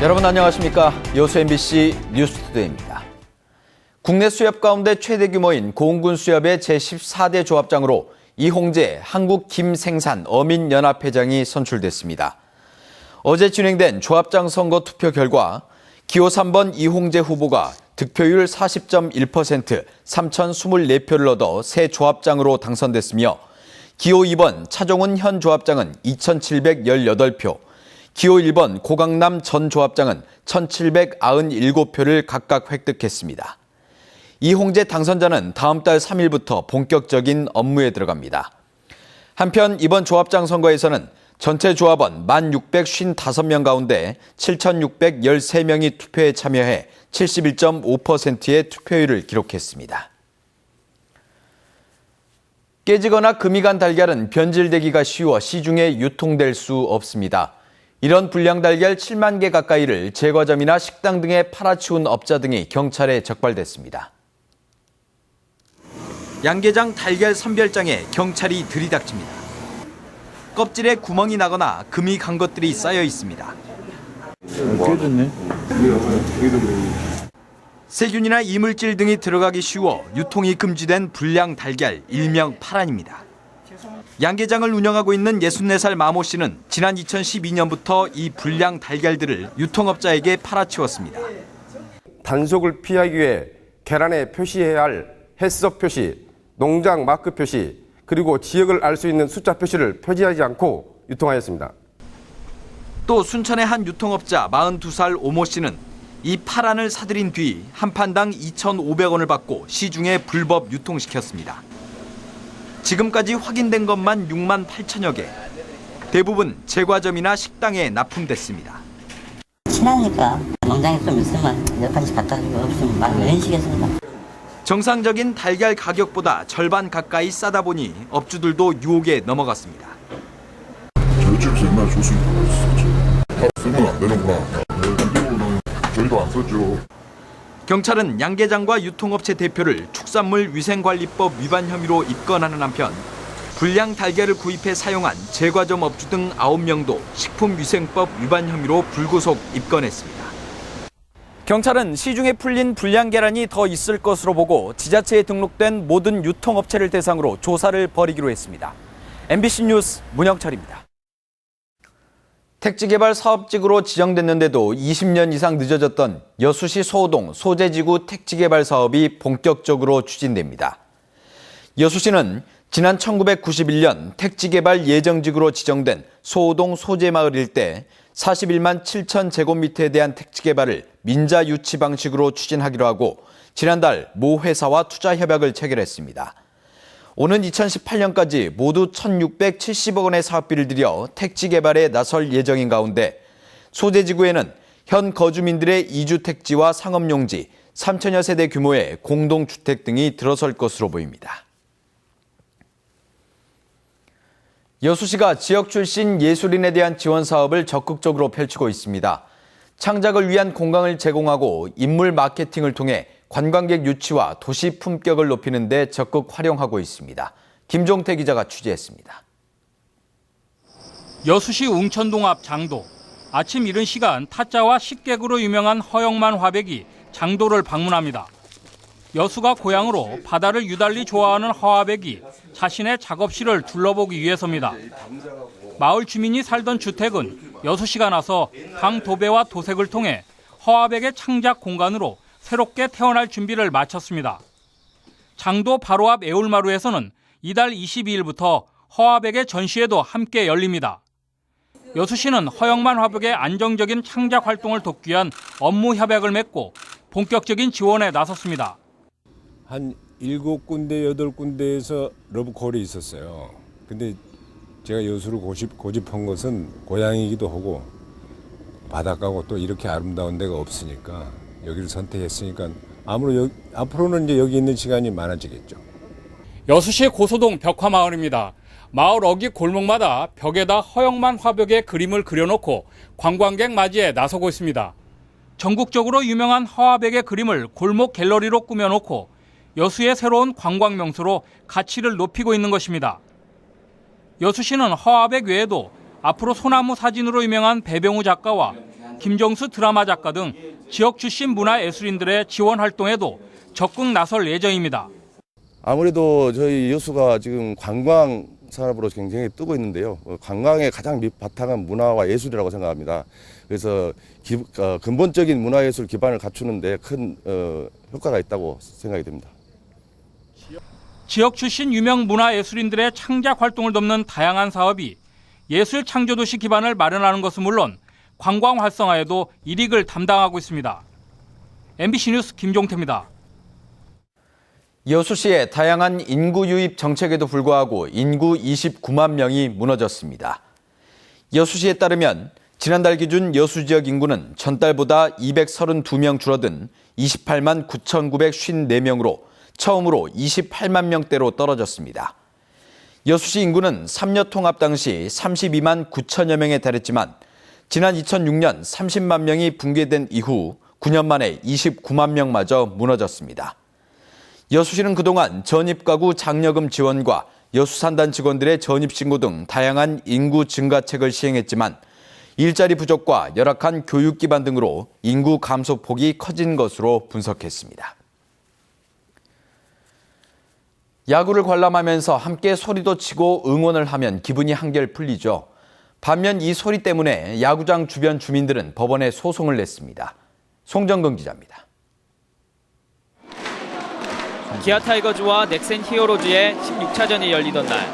여러분 안녕하십니까? 여수 MBC 뉴스투데이입니다. 국내 수협 가운데 최대 규모인 고흥군 수협의 제14대 조합장으로 이홍재 한국김생산 어민연합회장이 선출됐습니다. 어제 진행된 조합장 선거 투표 결과 기호 3번 이홍재 후보가 득표율 40.1%, 3,024표를 얻어 새 조합장으로 당선됐으며 기호 2번 차종훈 현 조합장은 2,718표, 기호 1번 고강남 전 조합장은 1,797표를 각각 획득했습니다. 이홍재 당선자는 다음 달 3일부터 본격적인 업무에 들어갑니다. 한편 이번 조합장 선거에서는 전체 조합원 1,655명 가운데 7,613명이 투표에 참여해 71.5%의 투표율을 기록했습니다. 깨지거나 금이 간 달걀은 변질되기가 쉬워 시중에 유통될 수 없습니다. 이런 불량 달걀 7만 개 가까이를 제과점이나 식당 등에 팔아치운 업자 등이 경찰에 적발됐습니다. 양계장 달걀 선별장에 경찰이 들이닥칩니다. 껍질에 구멍이 나거나 금이 간 것들이 쌓여 있습니다. 깨졌네. 세균이나 이물질 등이 들어가기 쉬워 유통이 금지된 불량 달걀, 일명 파란입니다. 양계장을 운영하고 있는 64살 마모 씨는 지난 2012년부터 이 불량 달걀들을 유통업자에게 팔아치웠습니다. 단속을 피하기 위해 계란에 표시해야 할 햇섭 표시, 농장 마크 표시, 그리고 지역을 알 수 있는 숫자 표시를 표지하지 않고 유통하였습니다. 또 순천의 한 유통업자 42살 오모 씨는 이 파란을 사들인 뒤 한 판당 2,500원을 받고 시중에 불법 유통시켰습니다. 지금까지 확인된 것만 6만 8천여 개. 대부분 제과점이나 식당에 납품됐습니다. 친하니까 농장에 좀 있으면 몇 판씩 갖다 주고 없으면 막 이런 식이었습니다. 정상적인 달걀 가격보다 절반 가까이 싸다 보니 업주들도 유혹에 넘어갔습니다. 저희 집에서 옛날에 줬습니다. 쓰면 안 되는구나. 저희도 안 썼죠. 경찰은 양계장과 유통업체 대표를 축산물위생관리법 위반 혐의로 입건하는 한편 불량 달걀을 구입해 사용한 제과점 업주 등 9명도 식품위생법 위반 혐의로 불구속 입건했습니다. 경찰은 시중에 풀린 불량 계란이 더 있을 것으로 보고 지자체에 등록된 모든 유통업체를 대상으로 조사를 벌이기로 했습니다. MBC 뉴스 문영철입니다. 택지개발 사업지구로 지정됐는데도 20년 이상 늦어졌던 여수시 소호동 소재지구 택지개발 사업이 본격적으로 추진됩니다. 여수시는 지난 1991년 택지개발 예정지구로 지정된 소호동 소재마을 일대 41만 7천 제곱미터에 대한 택지개발을 민자 유치 방식으로 추진하기로 하고 지난달 모 회사와 투자 협약을 체결했습니다. 오는 2018년까지 모두 1,670억 원의 사업비를 들여 택지 개발에 나설 예정인 가운데 소재지구에는 현 거주민들의 이주 택지와 상업용지, 3천여 세대 규모의 공동주택 등이 들어설 것으로 보입니다. 여수시가 지역 출신 예술인에 대한 지원 사업을 적극적으로 펼치고 있습니다. 창작을 위한 공간을 제공하고 인물 마케팅을 통해 관광객 유치와 도시 품격을 높이는 데 적극 활용하고 있습니다. 김종태 기자가 취재했습니다. 여수시 웅천동 앞 장도. 아침 이른 시간 타짜와 식객으로 유명한 허영만 화백이 장도를 방문합니다. 여수가 고향으로 바다를 유달리 좋아하는 허화백이 자신의 작업실을 둘러보기 위해서입니다. 마을 주민이 살던 주택은 여수시가 나서 강 도배와 도색을 통해 허화백의 창작 공간으로 새롭게 태어날 준비를 마쳤습니다. 장도 바로 앞 애울마루에서는 이달 22일부터 허화백의 전시회도 함께 열립니다. 여수시는 허영만 화백의 안정적인 창작 활동을 돕기 위한 업무 협약을 맺고 본격적인 지원에 나섰습니다. 한 7군데, 8군데에서 러브콜이 있었어요. 근데 제가 여수를 고집한 것은 고향이기도 하고 바닷가고 또 이렇게 아름다운 데가 없으니까 여기를 선택했으니까 앞으로는 이제 여기 있는 시간이 많아지겠죠. 여수시 고소동 벽화마을입니다. 마을 어귀 골목마다 벽에다 허영만 화백의 그림을 그려놓고 관광객 맞이에 나서고 있습니다. 전국적으로 유명한 허화백의 그림을 골목 갤러리로 꾸며놓고 여수의 새로운 관광 명소로 가치를 높이고 있는 것입니다. 여수시는 허화백 외에도 앞으로 소나무 사진으로 유명한 배병우 작가와 김종수 드라마 작가 등 지역 출신 문화예술인들의 지원 활동에도 적극 나설 예정입니다. 아무래도 저희 여수가 지금 관광 산업으로 굉장히 뜨고 있는데요. 관광의 가장 밑바탕은 문화와 예술이라고 생각합니다. 그래서 근본적인 문화예술 기반을 갖추는데 큰 효과가 있다고 생각이 됩니다. 지역 출신 유명 문화예술인들의 창작 활동을 돕는 다양한 사업이 예술 창조도시 기반을 마련하는 것은 물론 관광 활성화에도 일익을 담당하고 있습니다. MBC 뉴스 김종태입니다. 여수시의 다양한 인구 유입 정책에도 불구하고 인구 29만 명이 무너졌습니다. 여수시에 따르면 지난달 기준 여수 지역 인구는 전달보다 232명 줄어든 28만 9,954명으로 처음으로 28만 명대로 떨어졌습니다. 여수시 인구는 3년 통합 당시 32만 9천여 명에 달했지만 지난 2006년 30만 명이 붕괴된 이후 9년 만에 29만 명마저 무너졌습니다. 여수시는 그동안 전입가구 장려금 지원과 여수산단 직원들의 전입신고 등 다양한 인구 증가책을 시행했지만 일자리 부족과 열악한 교육 기반 등으로 인구 감소폭이 커진 것으로 분석했습니다. 야구를 관람하면서 함께 소리도 치고 응원을 하면 기분이 한결 풀리죠. 반면 이 소리 때문에 야구장 주변 주민들은 법원에 소송을 냈습니다. 송정근 기자입니다. 기아 타이거즈와 넥센 히어로즈의 16차전이 열리던 날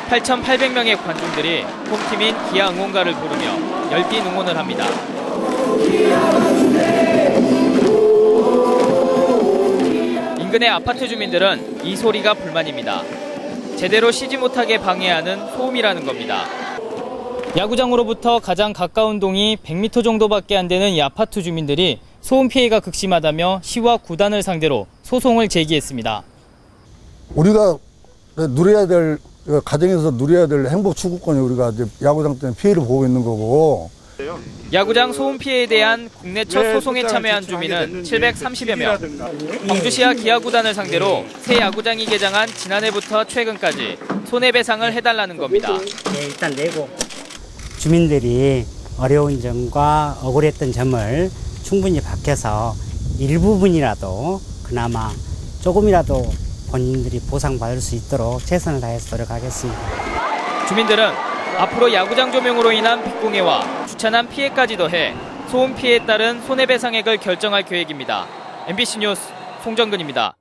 8,800명의 관중들이 홈팀인 기아 응원가를 부르며 열띤 응원을 합니다. 인근의 아파트 주민들은 이 소리가 불만입니다. 제대로 쉬지 못하게 방해하는 소음이라는 겁니다. 야구장으로부터 가장 가까운 동이 100m 정도밖에 안 되는 이 아파트 주민들이 소음 피해가 극심하다며 시와 구단을 상대로 소송을 제기했습니다. 우리가 누려야 될, 가정에서 누려야 될 행복 추구권이 우리가 이제 야구장 때문에 피해를 보고 있는 거고. 야구장 소음 피해에 대한 국내 첫 소송에 참여한 주민은 730여 명. 광주시와 기아구단을 상대로 새 야구장이 개장한 지난해부터 최근까지 손해배상을 해달라는 겁니다. 네, 일단 내고 주민들이 어려운 점과 억울했던 점을 충분히 밝혀서 일부분이라도 그나마 조금이라도 본인들이 보상받을 수 있도록 최선을 다해서 노력하겠습니다. 주민들은 앞으로 야구장 조명으로 인한 빗공해와 주차난 피해까지 더해 소음 피해에 따른 손해배상액을 결정할 계획입니다. MBC 뉴스 송정근입니다.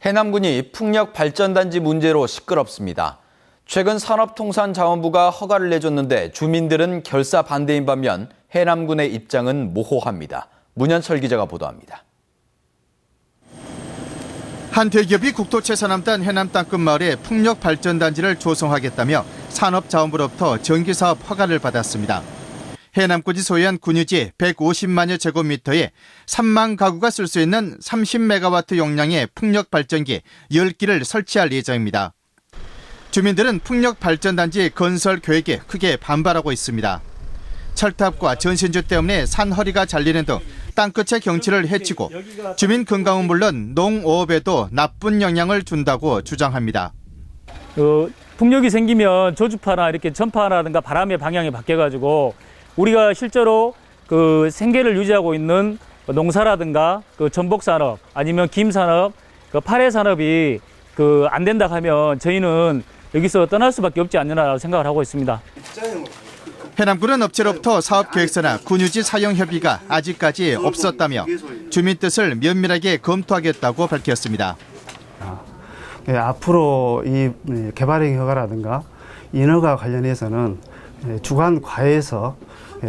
해남군이 풍력발전단지 문제로 시끄럽습니다. 최근 산업통상자원부가 허가를 내줬는데 주민들은 결사 반대인 반면 해남군의 입장은 모호합니다. 문현철 기자가 보도합니다. 한 대기업이 국토채산함단 해남 땅끝 마을에 풍력발전단지를 조성하겠다며 산업자원부로부터 전기사업 허가를 받았습니다. 해남군이 소유한 군유지 150만여 제곱미터에 3만 가구가 쓸 수 있는 30메가와트 용량의 풍력발전기 10기를 설치할 예정입니다. 주민들은 풍력발전단지 건설 계획에 크게 반발하고 있습니다. 철탑과 전신주 때문에 산허리가 잘리는 등 땅끝의 경치를 해치고 주민 건강은 물론 농어업에도 나쁜 영향을 준다고 주장합니다. 풍력이 생기면 저주파나 이렇게 전파라든가 바람의 방향이 바뀌어가지고 우리가 실제로 그 생계를 유지하고 있는 농사라든가 그 전복산업 아니면 김산업, 그 파래산업이 안 된다 하면 저희는 여기서 떠날 수밖에 없지 않느냐라고 생각을 하고 있습니다. 해남군은 업체로부터 사업계획서나 군유지 사용 협의가 아직까지 없었다며 주민 뜻을 면밀하게 검토하겠다고 밝혔습니다. 앞으로 이 개발행 허가라든가 인허가 관련해서는 주관 과에서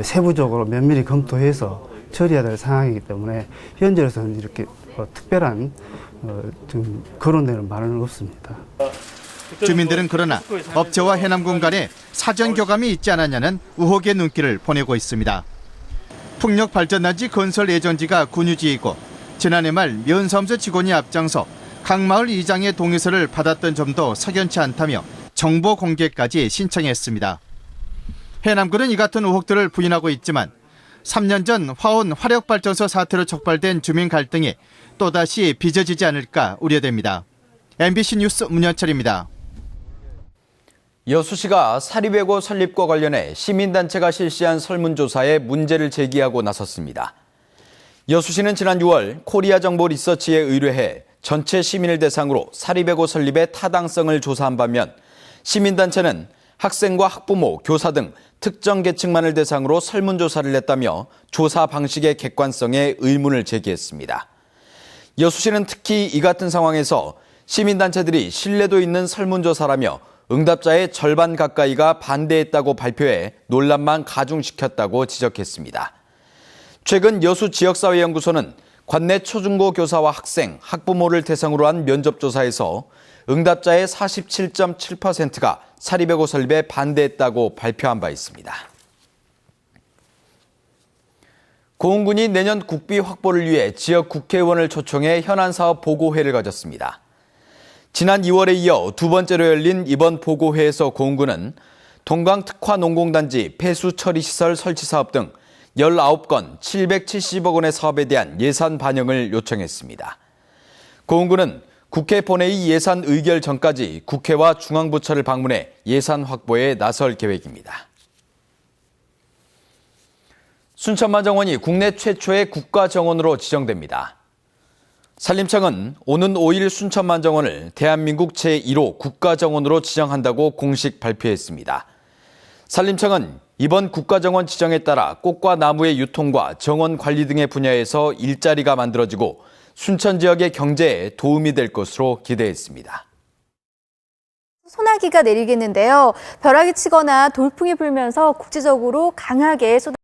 세부적으로 면밀히 검토해서 처리해야 될 상황이기 때문에 현재로서는 이렇게 특별한 좀 거론되는 말은 없습니다. 주민들은 그러나 업체와 해남군 간에 사전 교감이 있지 않았냐는 의혹의 눈길을 보내고 있습니다. 풍력발전단지 건설 예정지가 군유지이고 지난해 말 면사무소 직원이 앞장서 각 마을 이장의 동의서를 받았던 점도 석연치 않다며 정보 공개까지 신청했습니다. 해남군은 이 같은 의혹들을 부인하고 있지만 3년 전 화원 화력발전소 사태로 촉발된 주민 갈등이 또다시 빚어지지 않을까 우려됩니다. MBC 뉴스 문현철입니다. 여수시가 사립외고 설립과 관련해 시민단체가 실시한 설문조사에 문제를 제기하고 나섰습니다. 여수시는 지난 6월 코리아정보리서치에 의뢰해 전체 시민을 대상으로 사립외고 설립의 타당성을 조사한 반면 시민단체는 학생과 학부모, 교사 등 특정 계층만을 대상으로 설문조사를 했다며 조사 방식의 객관성에 의문을 제기했습니다. 여수시는 특히 이 같은 상황에서 시민단체들이 신뢰도 있는 설문조사라며 응답자의 절반 가까이가 반대했다고 발표해 논란만 가중시켰다고 지적했습니다. 최근 여수 지역사회연구소는 관내 초중고 교사와 학생, 학부모를 대상으로 한 면접조사에서 응답자의 47.7%가 사립외고 설립에 반대했다고 발표한 바 있습니다. 고흥군이 내년 국비 확보를 위해 지역 국회의원을 초청해 현안 사업 보고회를 가졌습니다. 지난 2월에 이어 두 번째로 열린 이번 보고회에서 고흥군은 동강 특화 농공단지 폐수 처리 시설 설치 사업 등 19건 770억 원의 사업에 대한 예산 반영을 요청했습니다. 고흥군은 국회 본회의 예산 의결 전까지 국회와 중앙부처를 방문해 예산 확보에 나설 계획입니다. 순천만정원이 국내 최초의 국가정원으로 지정됩니다. 산림청은 오는 5일 순천만정원을 대한민국 제1호 국가정원으로 지정한다고 공식 발표했습니다. 산림청은 이번 국가정원 지정에 따라 꽃과 나무의 유통과 정원 관리 등의 분야에서 일자리가 만들어지고 순천 지역의 경제에 도움이 될 것으로 기대했습니다. 소나기가 내리겠는데요. 벼락이 치거나 돌풍이 불면서 국지적으로 강하게 쏟아